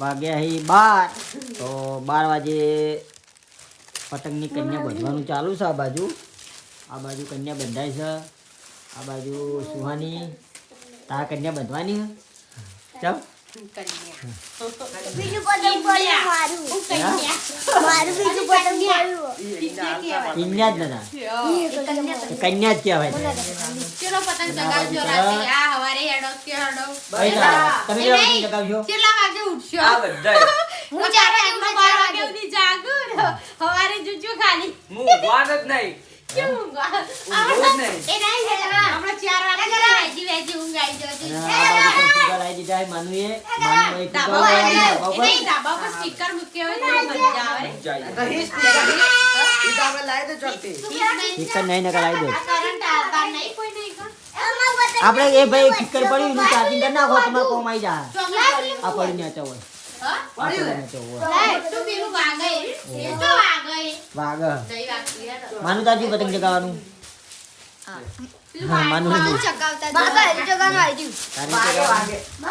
વાગ્યા હી 12 તો 12 વાગે પતંગની કન્યા બંધવાનું ચાલુ છે. આ બાજુ કન્યા બંધાય છે, આ બાજુ સુહાની તારા કન્યા બંધવાની ચાલ બીજું પતંગ પડ્યું મારું બીજું પતંગ પડ્યું કન્યા જ નતા કન્યા જ કહેવાય. ચલો પતંગ ચગાવજો રાતે. આ હવારે હેડો કે હેડો. તમે કેવા પતંગ ચગાવશો? કેટલા વાગે ઉઠશો? આ બધાય હું 4 વાગે સુધી જાગું. હવારે જુજુ ખાલી. હું વાન જ નહીં. કેમ ઊંઘવા? આપણે એ નહીં હેડવા. આપણે 4 વાગે વેજી ઊંઘ આવી જતી. આ બાજુ પણ સુગર આવી દીધા હે. માનુએ ધાબા પર નહીં, ધાબા પર સ્ટીકર મૂક્યો હોય તો મજા આવે. તો હિસ ઈ તો આપણે લાઈ દે ચોકથી. સ્ટીકર નહીં નકર આવી દે. આ કરંટ આવતા નહીં કોઈ નહીં કા. આપણે એ ભાઈ સ્ટીકર પડ્યું એનું ચાર્જિંગ કરી નાખો તમારે કોમ આવી જાય. ચોકલેટ આ પડી નેચો હોય હા આ પડી નેચો હોય તું પેલું વાગે એ તો વાગે વાગ નહીં વાગતી યાર. માનું તાજી પતંગ ચગાવવાનું હા માનું મારું ચગાવતા બાબા એ જગાનું આવી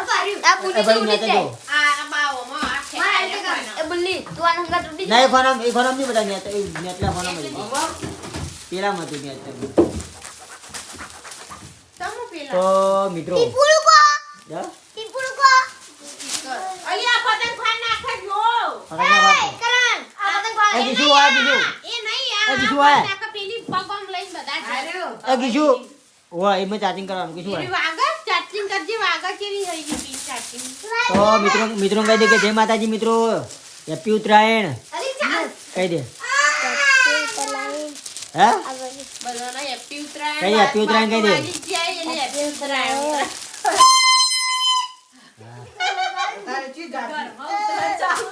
તારી આ પૂરી ભાઈ નેચો જો આ બાઓમાં આ ખેલાય એ બુલ્લી તું આનંદ કા તૂટી ના એ ફોનમ નહીં બધા નેચ નેચલા ફોનમ પેલા માં તું નેચ તમુ પેલા તો મિત્રો પૂરું કો જા પૂરું કો અલી આ પતંગ ખાન નાખે જો પતંગ ના કરણ આ પતંગ એ કિશુ આ કિશુ એ નહીં એ આ બીજું આ આ. નાખે પેલી પગમ લઈને બધા જાય. એ કિશુ ઓય એમાં ચાર્જિંગ કરવાનું કિશુ પેલી વાગે ચાર્જિંગ કરજે વાગે કેવી થઈ ગઈ પી ચાર્જિંગ. તો મિત્રો કહી દે કે જય માતાજી મિત્રો હેપી ઉત્તરાયણ અરે ચાલ કહી દે હે બધાને હેપી ઉત્તરાયણ. કઈ happy ઉત્તરાયણ કહી દે. મારી જાય એને હેપી ઉત્તરાયણ. તારે ચી જાતી? ઘરમાં ઉત્તરાયણ ચાલુ